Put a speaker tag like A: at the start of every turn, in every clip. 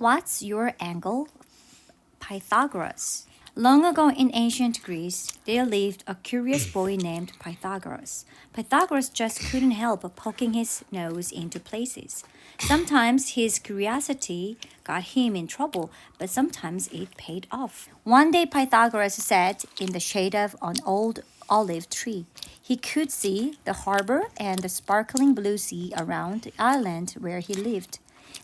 A: What's your angle? Pythagoras. Long ago in ancient Greece, there lived a curious boy named Pythagoras. Pythagoras just couldn't help poking his nose into places. Sometimes his curiosity got him in trouble, but sometimes it paid off. One day Pythagoras sat in the shade of an old olive tree. He could see the harbor and the sparkling blue sea around the island where he lived.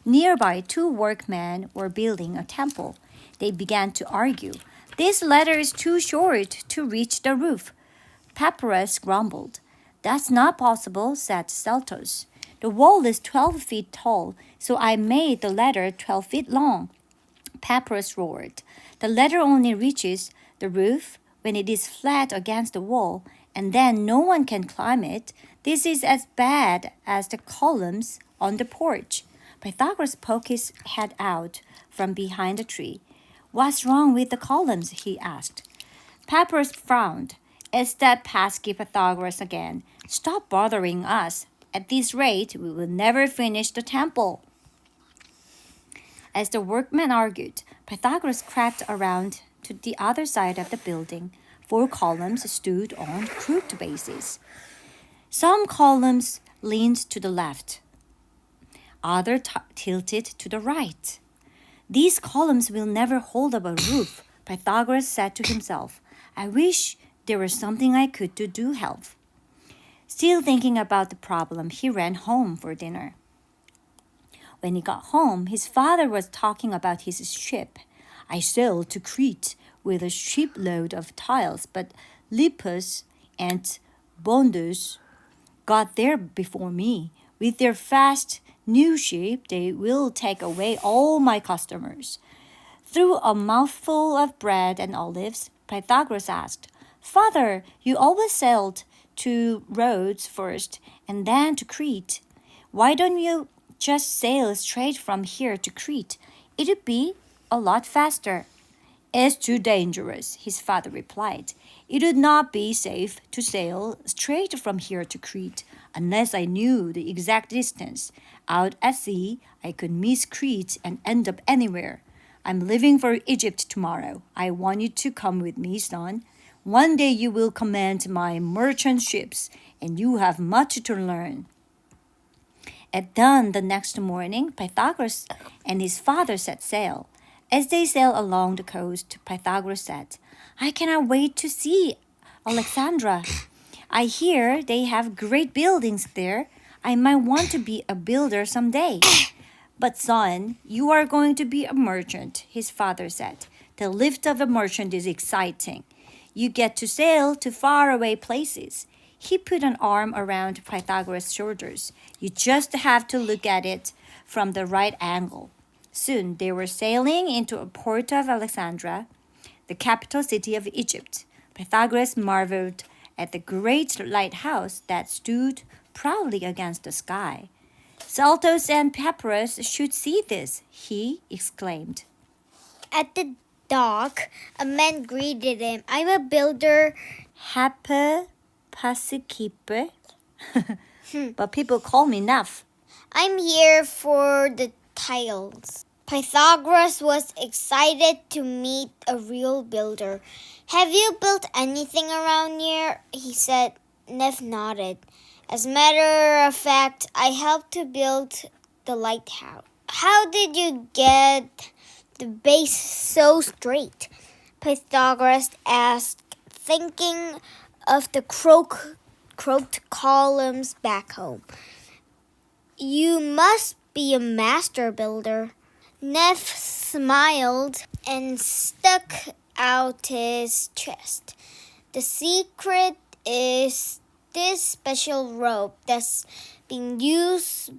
A: Nearby, two workmen were building a temple. They began to argue. This ladder is too short to reach the roof. Papyrus grumbled. That's not possible, said Celtos. The wall is 12 feet tall, so I made the ladder 12 feet long. Papyrus roared. The ladder only reaches the roof when it is flat against the wall, and then no one can climb it. This is as bad as the columns on the porch. Pythagoras poked his head out from behind the tree. What's wrong with the columns? He asked. Papyrus frowned. It's that pesky Pythagoras again. Stop bothering us. At this rate, we will never finish the temple. As the workmen argued, Pythagoras crept around to the other side of the building. 4 columns stood on crooked bases. Some columns leaned to the left. Others tilted to the right. These columns will never hold up a roof, Pythagoras said to himself. I wish there was something I could do to help. Still thinking about the problem, he ran home for dinner. When he got home, his father was talking about his ship. I sailed to Crete with a shipload of tiles, but Lippus and Bondus got there before me. With their fast new ship, they will take away all my customers. Through a mouthful of bread and olives, Pythagoras asked, Father, you always sailed to Rhodes first and then to Crete. Why don't you just sail straight from here to Crete? It would be a lot faster. It's too dangerous, his father replied. It would not be safe to sail straight from here to Crete unless I knew the exact distance. Out at sea, I could miss Crete and end up anywhere. I'm leaving for Egypt tomorrow. I want you to come with me, son. One day you will command my merchant ships, and you have much to learn. At dawn the next morning, Pythagoras and his father set sail. As they sailed along the coast, Pythagoras said, I cannot wait to see Alexandria. I hear they have great buildings there. I might want to be a builder someday. But son, you are going to be a merchant, his father said. The life of a merchant is exciting. You get to sail to faraway places. He put an arm around Pythagoras' shoulders. You just have to look at it from the right angle. Soon they were sailing into a port of Alexandria, the capital city of Egypt. Pythagoras marveled at the great lighthouse that stood proudly against the sky. Celtos and Papyrus should see this, he exclaimed.
B: At the dock, a man greeted him. I'm a builder.
A: Happy Pasikipe. But people call me Naf.
B: I'm here for the tiles. Pythagoras was excited to meet a real builder. Have you built anything around here? He said. Neff nodded. As a matter of fact, I helped to build the lighthouse. How did you get the base so straight? Pythagoras asked, thinking of the crooked columns back home. You must be a master builder. Neff smiled and stuck out his chest. The secret is this special rope that's been used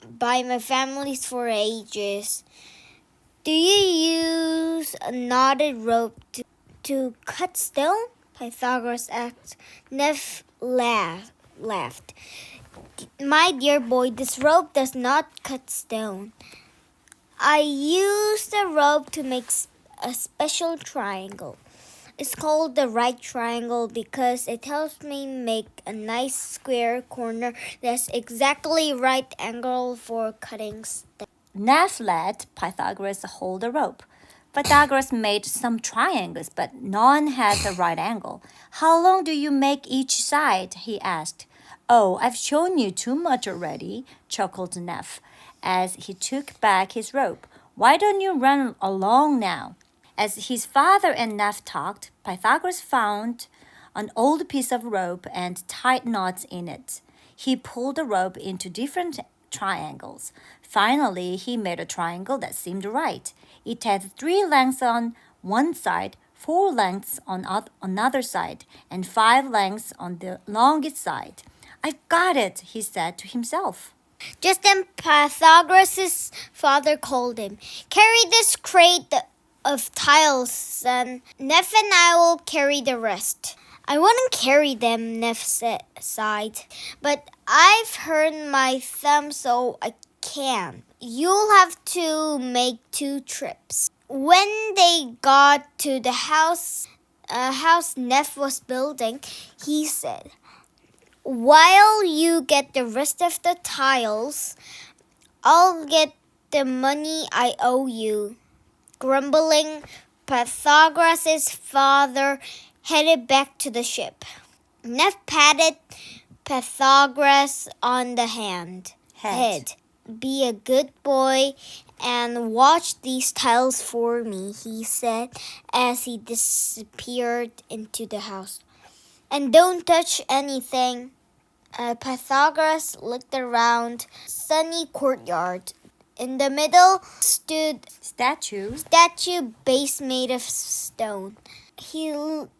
B: by my families for ages. Do you use a knotted rope to cut stone? Pythagoras asked. Neff laughed. My dear boy, this rope does not cut stone. I use the rope to make a special triangle. It's called the right triangle because it helps me make a nice square corner that's exactly right angle for cutting stone.
A: Neph let Pythagoras hold the rope. Pythagoras made some triangles, but none had the right angle. How long do you make each side? He asked. Oh, I've shown you too much already, chuckled Neph, as he took back his rope. Why don't you run along now? As his father and Neph talked, Pythagoras found an old piece of rope and tied knots in it. He pulled the rope into different triangles. Finally, he made a triangle that seemed right. It had 3 lengths on one side, 4 lengths on another side, and 5 lengths on the longest side. I've got it, he said to himself.
B: Just then Pythagoras' father called him. Carry this crate of tiles, son. Neph and I will carry the rest. I wouldn't carry them, Neph sighed. But I've hurt my thumb, so I can't. You'll have to make 2 trips. When they got to the house Neph was building, he said, while you get the rest of the tiles, I'll get the money I owe you. Grumbling, Pythagoras' father headed back to the ship. Neph patted Pythagoras on the head. Be a good boy and watch these tiles for me, he said as he disappeared into the house. And don't touch anything. Pythagoras looked around the sunny courtyard. In the middle stood
A: Statue
B: base made of stone. He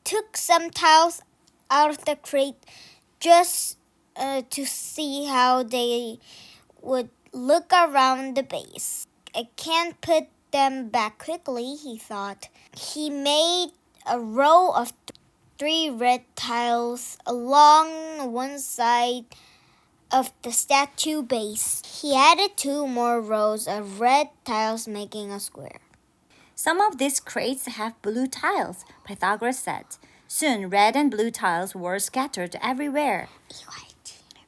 B: took some tiles out of the crate just to see how they would look around the base. I can't put them back quickly, he thought. He made a row of 3 red tiles along one side of the statue base. He added 2 more rows of red tiles, making a square.
A: Some of these crates have blue tiles, Pythagoras said. Soon red and blue tiles were scattered everywhere.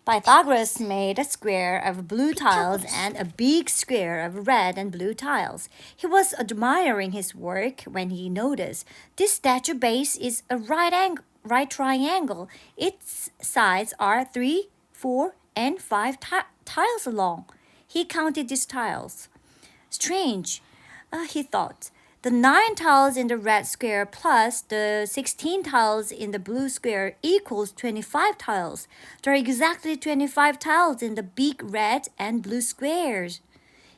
A: Pythagoras made a square of blue tiles and a big square of red and blue tiles. He was admiring his work when he noticed this statue base is a right triangle. Its sides are 3, 4, and 5 tiles long. He counted these tiles. Strange, he thought. The 9 tiles in the red square plus the 16 tiles in the blue square equals 25 tiles. There are exactly 25 tiles in the big red and blue squares.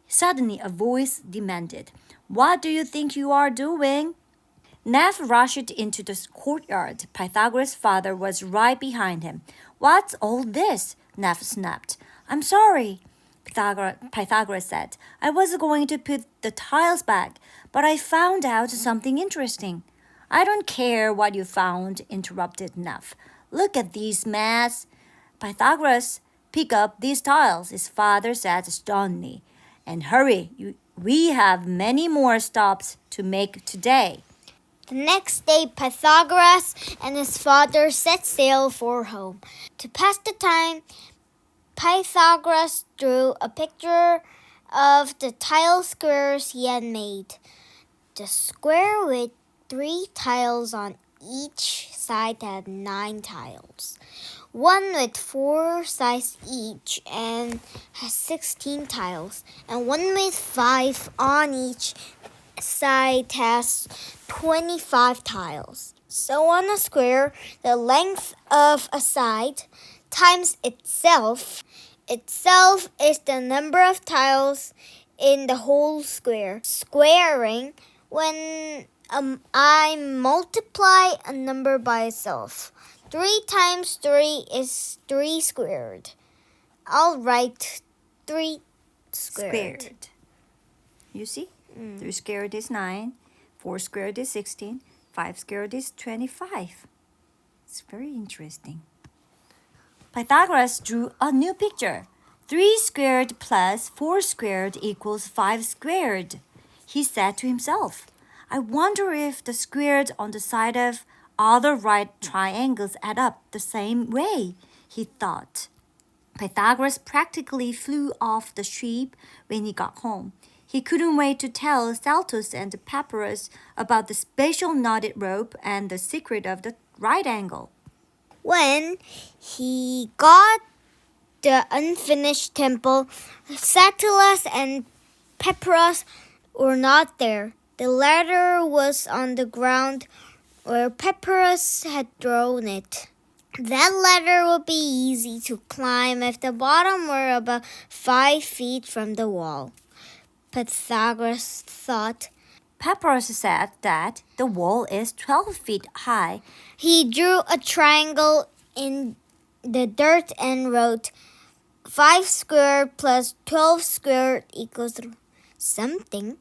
A: Suddenly, a voice demanded, What do you think you are doing? Neph rushed into the courtyard. Pythagoras' father was right behind him. What's all this? Neph snapped. I'm sorry, Pythagoras said. I was going to put the tiles back, but I found out something interesting. I don't care what you found, interrupted Neph. Look at these mess. Pythagoras, pick up these tiles, his father said sternly. And hurry, we have many more stops to make today.
B: The next day, Pythagoras and his father set sail for home. To pass the time, Pythagoras drew a picture of the tile squares he had made. The square with 3 tiles on each side had 9 tiles. One with 4 sides each and has 16 tiles. And one with 5 on each side has 25 tiles. So on a square, the length of a side times itself is the number of tiles in the whole square. Squaring, when I multiply a number by itself. 3 times 3 is 3 squared. I'll write 3 squared.
A: You see? 3 squared is 9, 4 squared is 16, 5 squared is 25. It's very interesting. Pythagoras drew a new picture. 3 squared plus 4 squared equals 5 squared. He said to himself, I wonder if the squares on the side of other right triangles add up the same way, he thought. Pythagoras practically flew off the ship when he got home. He couldn't wait to tell Celtus and Papyrus about the special knotted rope and the secret of the right angle.
B: When he got the unfinished temple, Celtus and Papyrus were not there. The ladder was on the ground where Papyrus had thrown it. That ladder would be easy to climb if the bottom were about 5 feet from the wall. Pythagoras thought.
A: Papyrus said that the wall is 12 feet high.
B: He drew a triangle in the dirt and wrote 5 squared plus 12 squared equals something.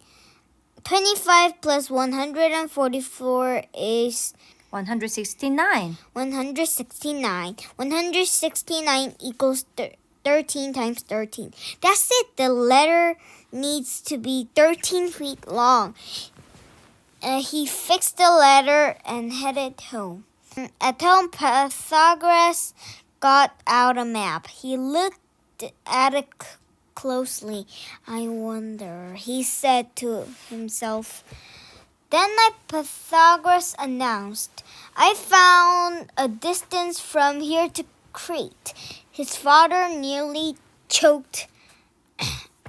B: 25 plus 144 is
A: 169.
B: 169. 169 equals 13 times 13. That's it. The letter needs to be 13 feet long. He fixed the ladder and headed home. At home, Pythagoras got out a map. He looked at it closely. I wonder, he said to himself. Then Pythagoras announced, I found a distance from here to Crete. His father nearly choked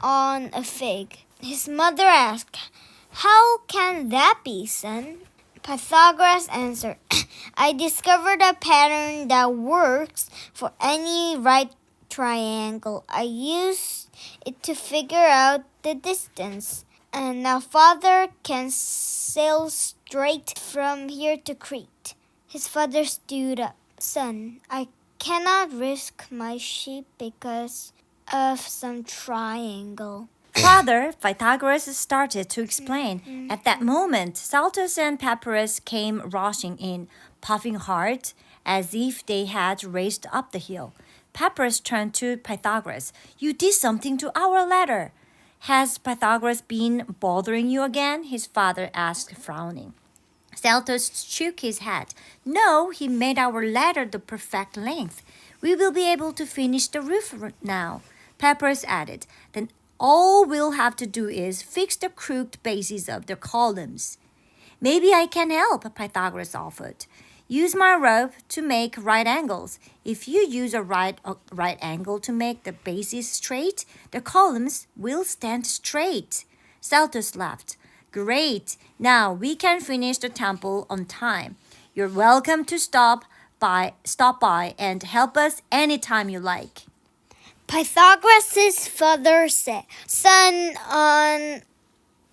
B: on a fig. His mother asked, How can that be, son? Pythagoras answered, I discovered a pattern that works for any right triangle. I used it to figure out the distance. And now father can sail straight from here to Crete. His father stood up. Son, I cannot risk my ship because of some triangle.
A: Father, Pythagoras started to explain. At that moment, Celtus and Papyrus came rushing in, puffing hard, as if they had raced up the hill. Papyrus turned to Pythagoras. You did something to our ladder. Has Pythagoras been bothering you again? His father asked, frowning. Celtus shook his head. No, he made our ladder the perfect length. We will be able to finish the roof now. Papyrus added, Then all we'll have to do is fix the crooked bases of the columns. Maybe I can help, Pythagoras offered. Use my rope to make right angles. If you use a right angle to make the bases straight, the columns will stand straight. Celtus laughed. Great. Now we can finish the temple on time. You're welcome to stop by and help us anytime you like.
B: Pythagoras' father said, Son,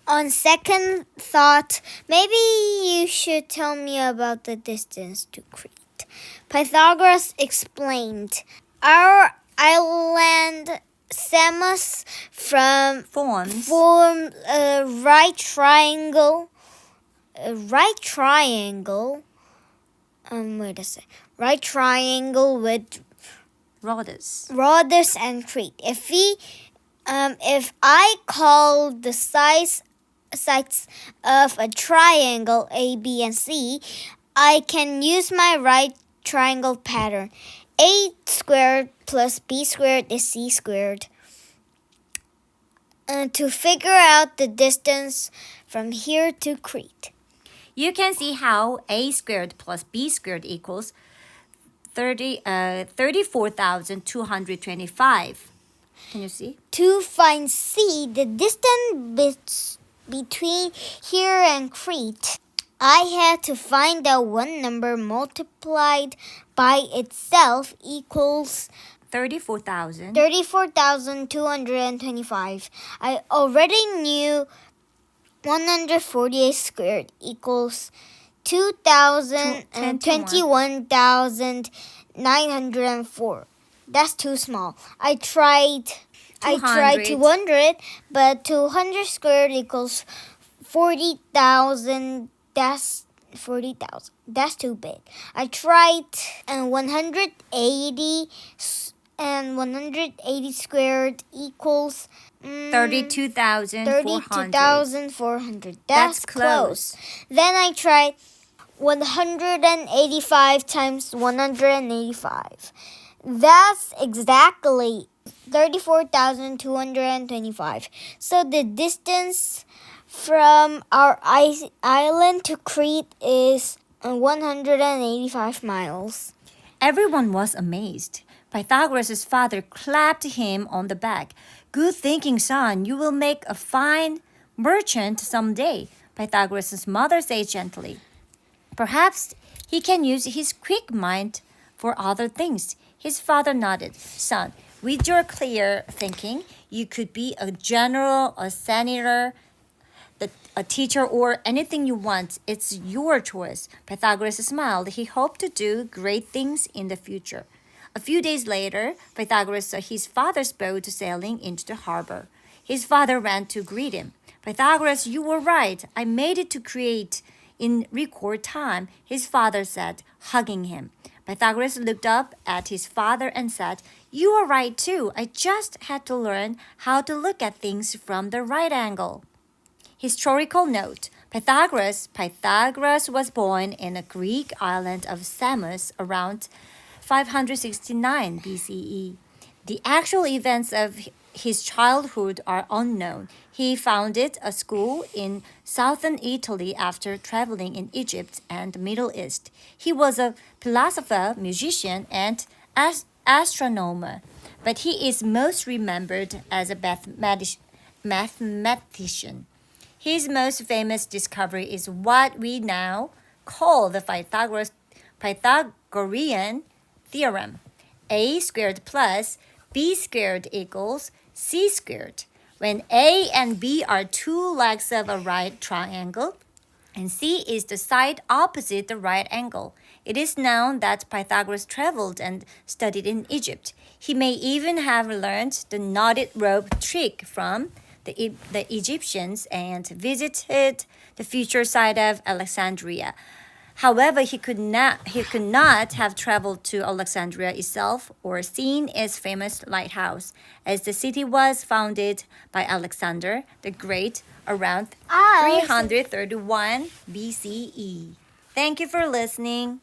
B: on second thought, maybe you should tell me about the distance to Crete. Pythagoras explained, Our island Samos forms a right triangle. Right triangle with Rhodes and Crete. If I call the sides of a triangle A, B, and C, I can use my right triangle pattern. A squared plus B squared is C squared. To figure out the distance from here to Crete.
A: You can see how A squared plus B squared equals 34,225. Can you see?
B: To find C, the distance between here and Crete, I had to find out one number multiplied by itself equals 34,225. I already knew 148 squared equals 21,904. That's too small. I tried 200, but 200 squared equals 40,000. That's 40,000. That's too big. I tried 180, and 180 squared equals
A: 32,400.
B: That's close. Then I tried 185 times 185. That's exactly 34,225. So the distance from our island to Crete is 185 miles.
A: Everyone was amazed. Pythagoras' father clapped him on the back. Good thinking, son. You will make a fine merchant someday, Pythagoras' mother said gently. Perhaps he can use his quick mind for other things. His father nodded. Son, with your clear thinking, you could be a general, a senator, a teacher, or anything you want. It's your choice. Pythagoras smiled. He hoped to do great things in the future. A few days later, Pythagoras saw his father's boat sailing into the harbor. His father ran to greet him. Pythagoras, you were right. I made it to Crete in record time, his father said, hugging him. Pythagoras looked up at his father and said, You are right too. I just had to learn how to look at things from the right angle. Historical note. Pythagoras was born in a Greek island of Samos around 569 BCE. The actual events of his childhood are unknown. He founded a school in southern Italy after traveling in Egypt and the Middle East. He was a philosopher, musician, and astronomer, but he is most remembered as a mathematician. His most famous discovery is what we now call the Pythagorean theorem. A squared plus b squared equals c squared. When A and B are two legs of a right triangle, and C is the side opposite the right angle, it is known that Pythagoras traveled and studied in Egypt. He may even have learned the knotted rope trick from the Egyptians and visited the future site of Alexandria. However, he could not have traveled to Alexandria itself or seen its famous lighthouse, as the city was founded by Alexander the Great around 331 BCE. Thank you for listening.